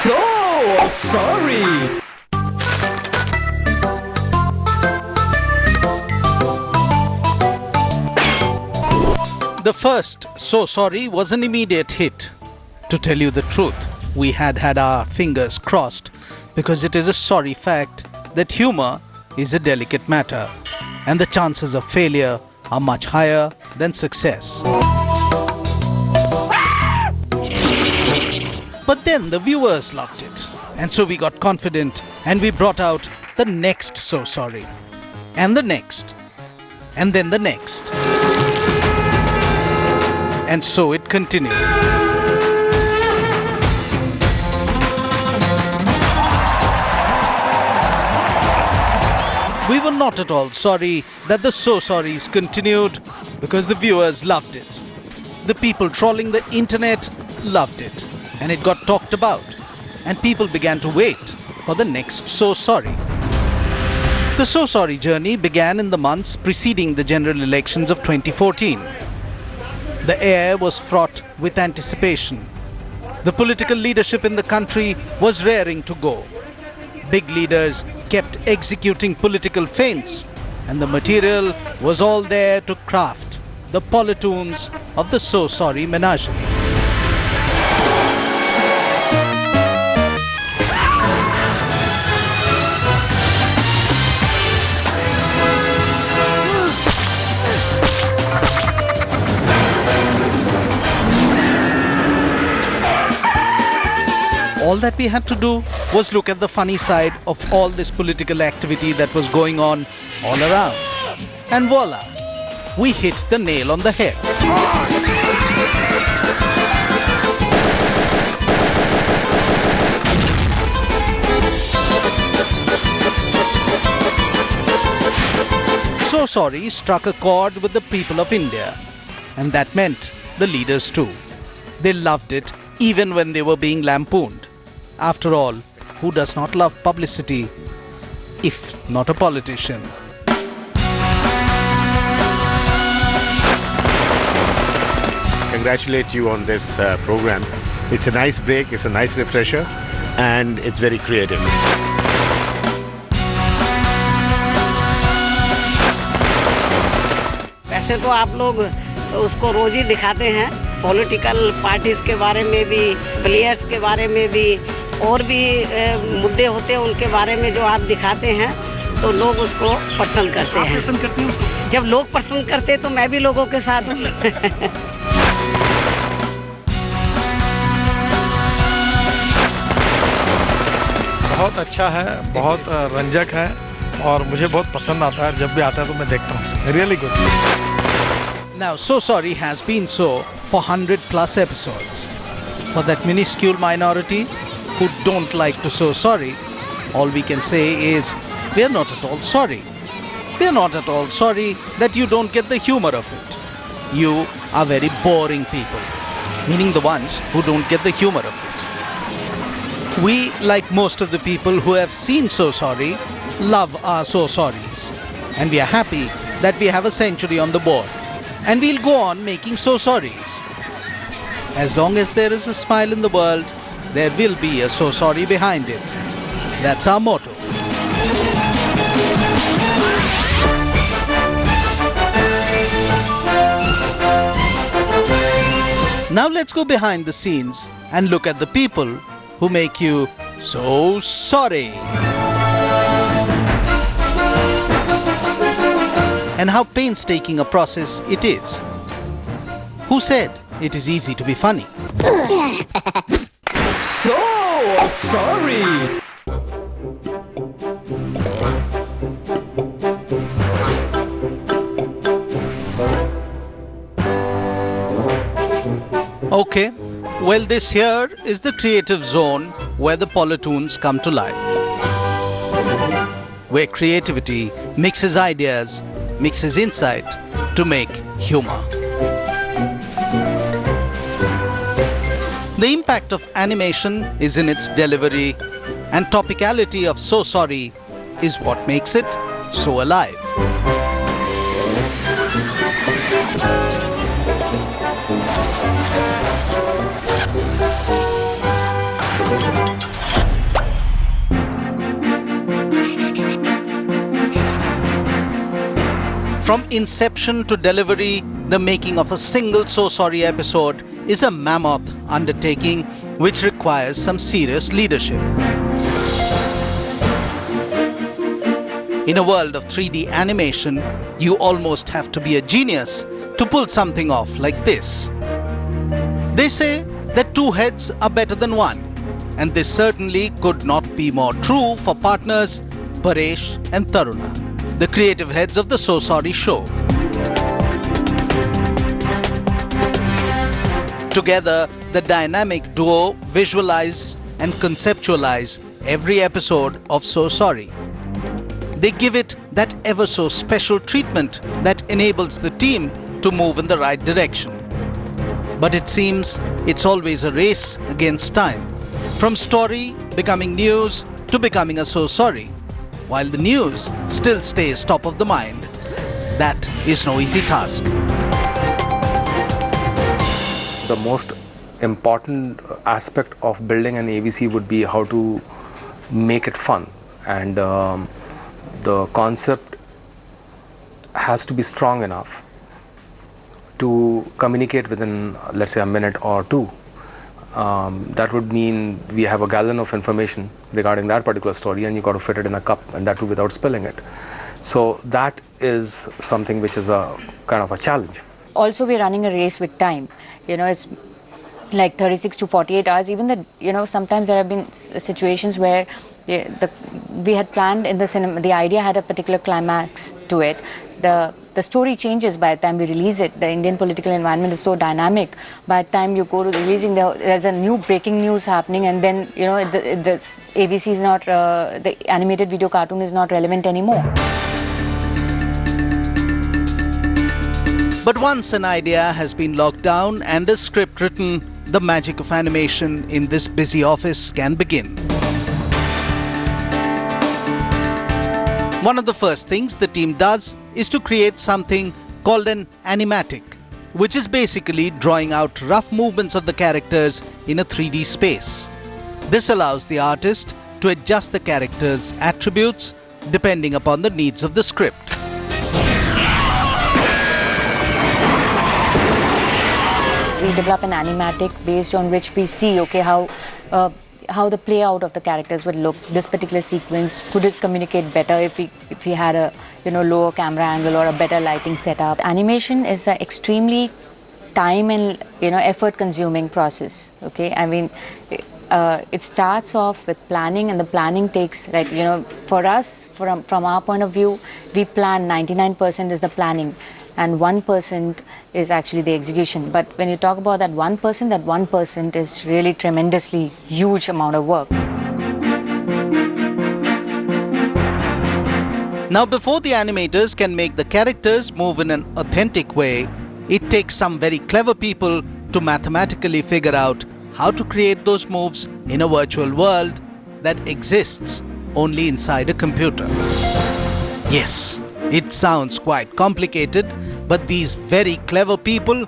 So sorry. The first "So Sorry" was an immediate hit. To tell you the truth, we had our fingers crossed because it is a sorry fact that humor is a delicate matter and the chances of failure are much higher than success. But then the viewers loved it, and so we got confident and we brought out the next "So Sorry" and the next and then the next. And so it continued. We were not at all sorry that the "So Sorries" continued because the viewers loved it. The people trolling the internet loved it, and it got talked about, and people began to wait for the next "So Sorry." The "So Sorry" journey began in the months preceding the general elections of 2014. The air was fraught with anticipation. The political leadership in the country was raring to go. Big leaders kept executing political feints, and the material was all there to craft the Politoons of the "So Sorry" menagerie. All that we had to do was look at the funny side of all this political activity that was going on all around. And voila, we hit the nail on the head. "So Sorry" struck a chord with the people of India. And that meant the leaders too. They loved it even when they were being lampooned. After all, who does not love publicity, if not a politician? Congratulate you on this program. It's a nice break, it's a nice refresher, and it's very creative. वैसे तो आप लोग उसको रोज ही दिखाते हैं, political parties के बारे में भी, प्लेयर्स के बारे में भी, और भी मुद्दे होते हैं उनके बारे में जो आप दिखाते हैं, तो लोग उसको पसंद करते हैं। पसंद करते हैं उसको? जब लोग पसंद करते हैं तो मैं भी लोगों के साथ हूँ। बहुत अच्छा है, बहुत रंजक है और मुझे बहुत पसंद आता है। जब भी आता है तो मैं देखता हूँ। Really good. Now, "So Sorry" has been so for 100 plus episodes. For that minuscule minority who don't like to "So Sorry", all we can say is we are not at all sorry. We are not at all sorry that you don't get the humor of it. You are very boring people, meaning the ones who don't get the humor of it. We, like most of the people who have seen "So Sorry", love our "So Sorries", and we are happy that we have a century on the board, and we'll go on making "So Sorries". As long as there is a smile in the world, there will be a "So Sorry" behind it. That's our motto. Now let's go behind the scenes and look at the people who make you so sorry. And how painstaking a process it is. Who said it is easy to be funny? So sorry. Okay, well, this here is the creative zone where the Politoons come to life. Where creativity mixes ideas, mixes insight to make humor. The impact of animation is in its delivery, and topicality of "So Sorry" is what makes it so alive. From inception to delivery, the making of a single So Sorry episode is a mammoth undertaking which requires some serious leadership. In a world of 3D animation, you almost have to be a genius to pull something off like this. They say that two heads are better than one, and this certainly could not be more true for partners Paresh and Taruna, the creative heads of the So Sorry show. Together, the dynamic duo visualize and conceptualize every episode of So Sorry. They give it that ever so special treatment that enables the team to move in the right direction. But it seems it's always a race against time. From story becoming news to becoming a So Sorry, while the news still stays top of the mind. That is no easy task. The most important aspect of building an AVC would be how to make it fun, and the concept has to be strong enough to communicate within, let's say, a minute or two. That would mean we have a gallon of information regarding that particular story, and you got to fit it in a cup, and that too without spilling it. So that is something which is a kind of a challenge. Also, we're running a race with time. You know, it's like 36 to 48 hours. Even that, you know, sometimes there have been situations where we had planned in the cinema, the idea had a particular climax to it. The story changes by the time we release it. The Indian political environment is so dynamic. By the time you go to the releasing, there's a new breaking news happening, and then, you know, the AVC is not, the animated video cartoon is not relevant anymore. But once an idea has been locked down and a script written, the magic of animation in this busy office can begin. One of the first things the team does is to create something called an animatic, which is basically drawing out rough movements of the characters in a 3D space. This allows the artist to adjust the characters' attributes depending upon the needs of the script. We develop an animatic based on which we see, okay, how the play out of the characters would look. This particular sequence, could it communicate better if we had a, you know, lower camera angle or a better lighting setup. Animation is an extremely time and, you know, effort consuming process. Okay, I mean, it starts off with planning, and the planning takes, like, you know, for us, from our point of view, we plan 99% is the planning, and 1% is actually the execution. But when you talk about that 1%, that 1% is really tremendously huge amount of work. Now, before the animators can make the characters move in an authentic way, it takes some very clever people to mathematically figure out how to create those moves in a virtual world that exists only inside a computer. Yes, it sounds quite complicated, but these very clever people,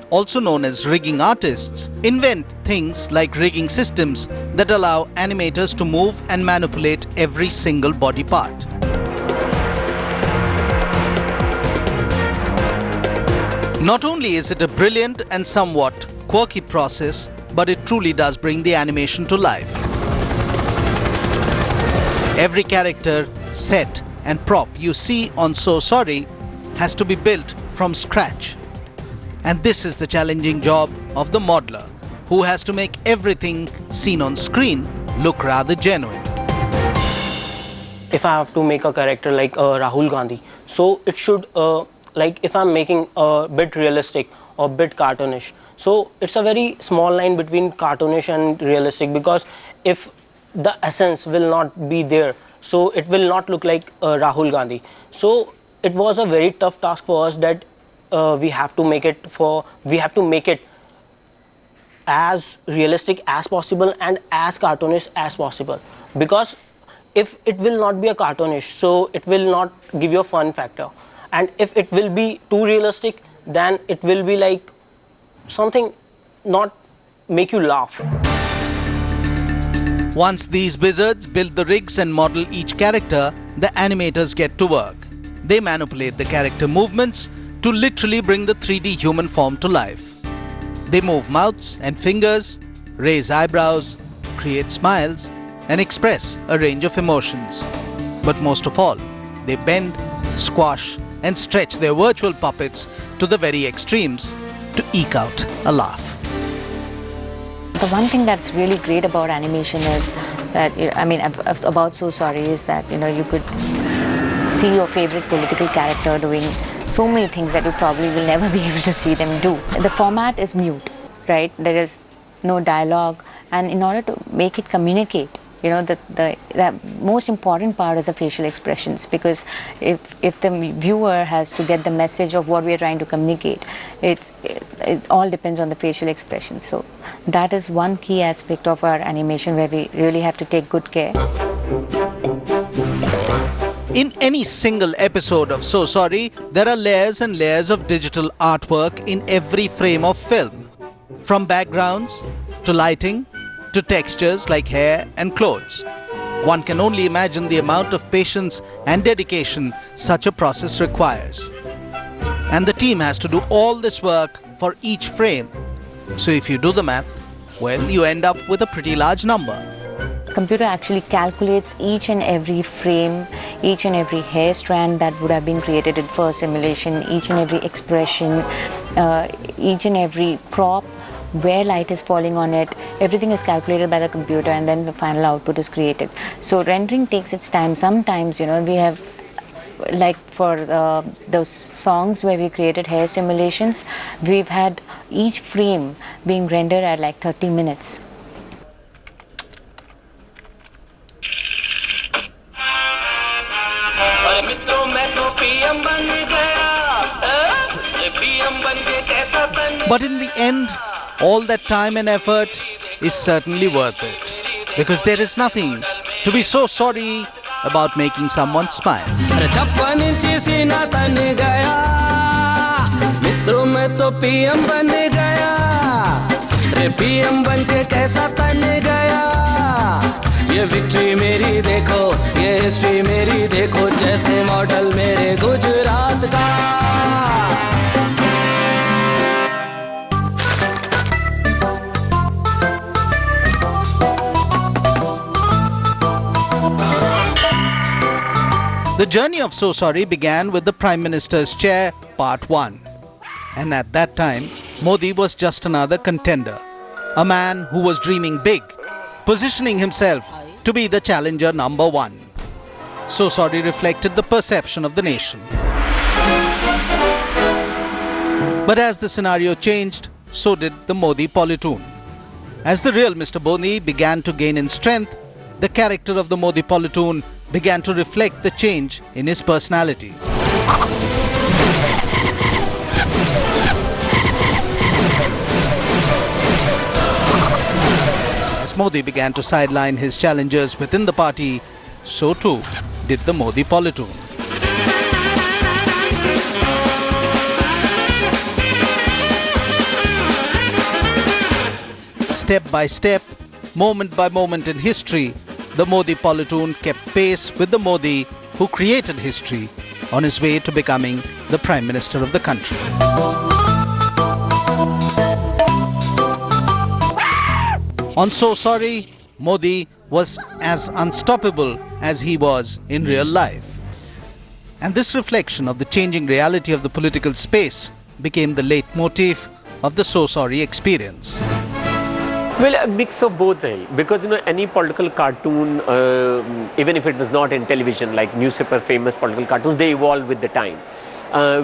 also known as rigging artists, invent things like rigging systems that allow animators to move and manipulate every single body part. Not only is it a brilliant and somewhat quirky process, but it truly does bring the animation to life. Every character, set, and prop you see on So Sorry has to be built from scratch. And this is the challenging job of the modeler, who has to make everything seen on screen look rather genuine. If I have to make a character like Rahul Gandhi, so it should, like if I'm making a bit realistic or bit cartoonish, so it's a very small line between cartoonish and realistic, because if the essence will not be there, so it will not look like Rahul Gandhi. So it was a very tough task for us that we have to make it as realistic as possible and as cartoonish as possible, because if it will not be a cartoonish, so it will not give you a fun factor, and if it will be too realistic, then it will be like something not make you laugh. Once these wizards build the rigs and model each character, the animators get to work. They manipulate the character movements to literally bring the 3D human form to life. They move mouths and fingers, raise eyebrows, create smiles, and express a range of emotions. But most of all, they bend, squash, and stretch their virtual puppets to the very extremes to eke out a laugh. The one thing that's really great about animation is that, about So Sorry is that, you could see your favorite political character doing so many things that you probably will never be able to see them do. The format is mute, right? There is no dialogue, and in order to make it communicate, the most important part is the facial expressions, because if the viewer has to get the message of what we are trying to communicate, it all depends on the facial expressions. So that is one key aspect of our animation where we really have to take good care. In any single episode of So Sorry, there are layers and layers of digital artwork in every frame of film. From backgrounds to lighting to textures like hair and clothes. One can only imagine the amount of patience and dedication such a process requires. And the team has to do all this work for each frame. So if you do the math, well, you end up with a pretty large number. Computer actually calculates each and every frame, each and every hair strand that would have been created in first simulation, each and every expression, each and every prop, where light is falling on it. Everything is calculated by the computer, and then the final output is created. So rendering takes its time. Sometimes, we have, like for those songs where we created hair simulations, we've had each frame being rendered at like 30 minutes. But in the end, all that time and effort is certainly worth it, because there is nothing to be so sorry about making someone smile. ये victory मेरी देखो, ये history मेरी देखो, जैसे model मेरे गुजरात का. The journey of So Sorry began with the Prime Minister's chair, Part 1. And at that time, Modi was just another contender. A man who was dreaming big, positioning himself to be the challenger number 1. So Sorry reflected the perception of the nation. But as the scenario changed, so did the Modi Politoon. As the real Mr. Modi began to gain in strength, the character of the Modi Politoon began to reflect the change in his personality. As Modi began to sideline his challengers within the party, so too did the Modi Politoon. Step by step, moment by moment in history, the Modi Politoon kept pace with the Modi who created history on his way to becoming the Prime Minister of the country. On So Sorry, Modi was as unstoppable as he was in real life. And this reflection of the changing reality of the political space became the leitmotif of the So Sorry experience. Well, a mix of both, because any political cartoon, even if it was not in television, like newspaper famous political cartoons, they evolve with the time.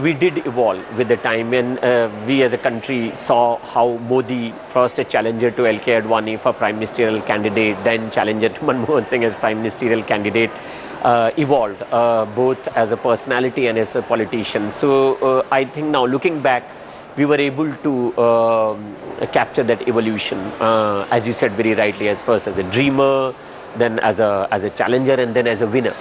We did evolve with the time, and we as a country saw how Modi, first a challenger to LK Advani for Prime Ministerial candidate, then challenger to Manmohan Singh as Prime Ministerial candidate, evolved both as a personality and as a politician. So I think now looking back, we were able to capture that evolution, as you said very rightly, as first as a dreamer, then as a challenger, and then as a winner.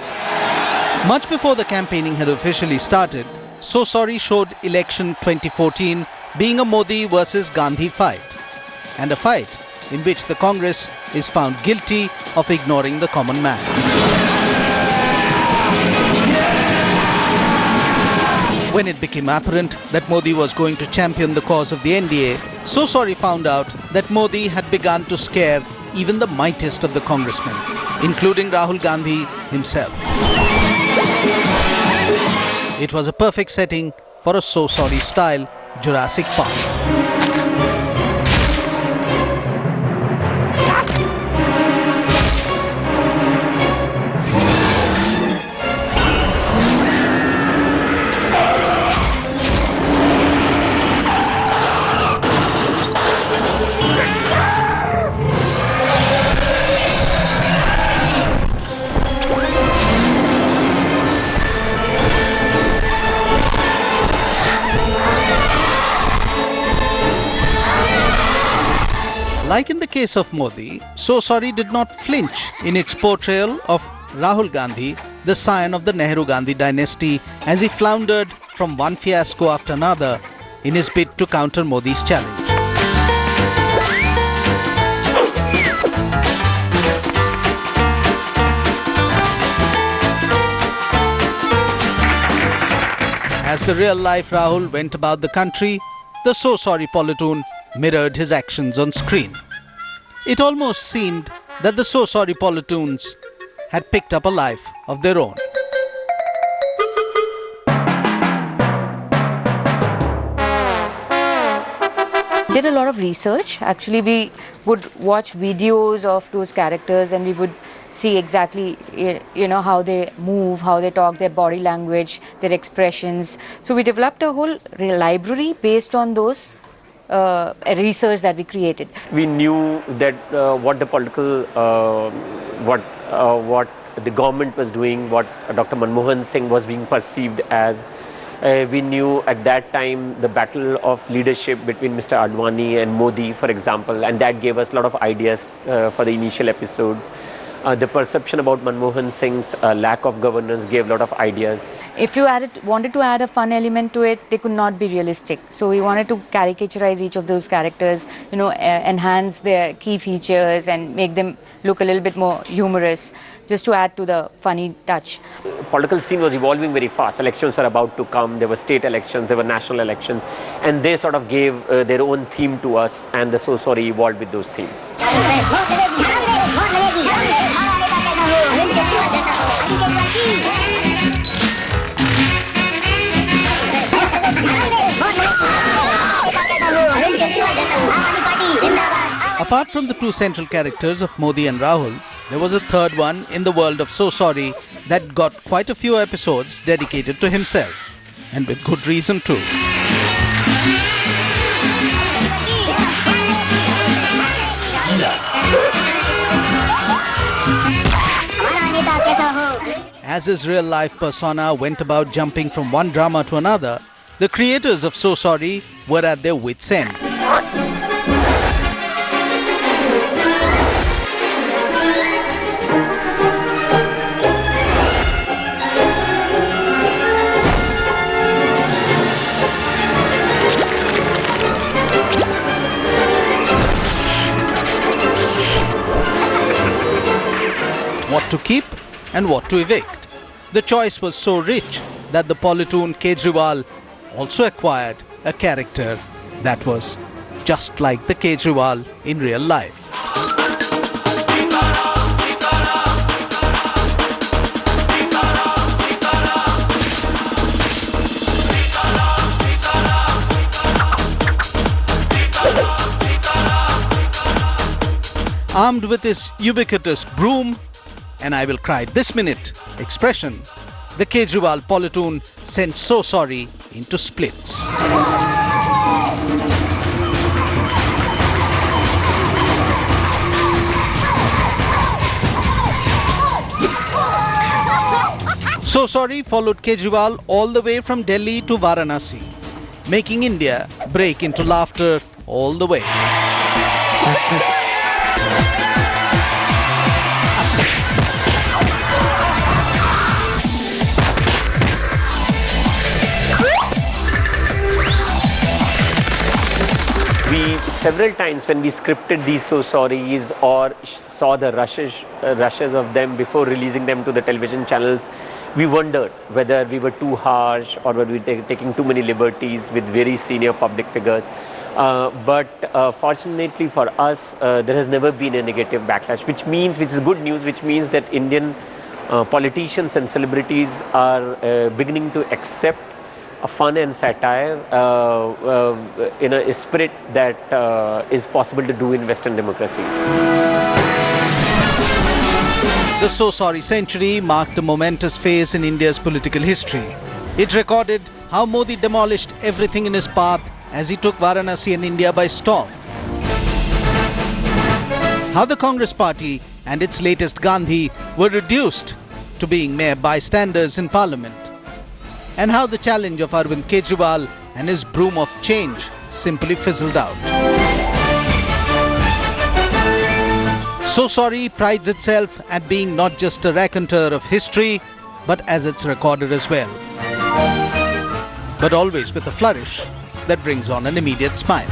Much before the campaigning had officially started, So Sorry showed election 2014 being a Modi versus Gandhi fight, and a fight in which the Congress is found guilty of ignoring the common man. When it became apparent that Modi was going to champion the cause of the NDA, So Sorry found out that Modi had begun to scare even the mightiest of the congressmen, including Rahul Gandhi himself. It was a perfect setting for a So Sorry style Jurassic Park. Like in the case of Modi, So Sorry did not flinch in its portrayal of Rahul Gandhi, the scion of the Nehru-Gandhi dynasty, as he floundered from one fiasco after another in his bid to counter Modi's challenge. As the real-life Rahul went about the country, the So Sorry Politoon mirrored his actions on screen. It almost seemed that the So Sorry Politoons had picked up a life of their own. Did a lot of research. Actually, we would watch videos of those characters and we would see exactly, how they move, how they talk, their body language, their expressions. So we developed a whole library based on those research that we created. We knew that what the political, what the government was doing, what Dr. Manmohan Singh was being perceived as. We knew at that time the battle of leadership between Mr. Advani and Modi, for example, and that gave us a lot of ideas for the initial episodes. The perception about Manmohan Singh's lack of governance gave a lot of ideas. If you wanted to add a fun element to it, they could not be realistic. So we wanted to caricaturize each of those characters, enhance their key features and make them look a little bit more humorous, just to add to the funny touch. Political scene was evolving very fast. Elections are about to come. There were state elections, there were national elections, and they sort of gave their own theme to us, and the So Sorry evolved with those themes. Apart from the two central characters of Modi and Rahul, there was a third one in the world of So Sorry that got quite a few episodes dedicated to himself, and with good reason too. As his real-life persona went about jumping from one drama to another, the creators of So Sorry were at their wits' end. What to keep and what to evict. The choice was so rich that the Politoon Kejriwal also acquired a character that was just like the Kejriwal in real life. Armed with his ubiquitous broom, and I will cry this minute expression, the Kejriwal Politoon sent So Sorry into splits. So Sorry followed Kejriwal all the way from Delhi to Varanasi, making India break into laughter all the way. We several times when we scripted these So Sorries or saw the rushes of them before releasing them to the television channels, we wondered whether we were too harsh or were we taking too many liberties with very senior public figures. But fortunately for us, there has never been a negative backlash, which is good news, which means that Indian politicians and celebrities are beginning to accept fun and satire in a spirit that is possible to do in Western democracies. The So Sorry century marked a momentous phase in India's political history. It recorded how Modi demolished everything in his path as he took Varanasi and India by storm. How the Congress party and its latest Gandhi were reduced to being mere bystanders in parliament. And how the challenge of Arvind Kejriwal and his broom of change simply fizzled out. So Sorry prides itself at being not just a raconteur of history, but as its recorder as well. But always with a flourish that brings on an immediate smile.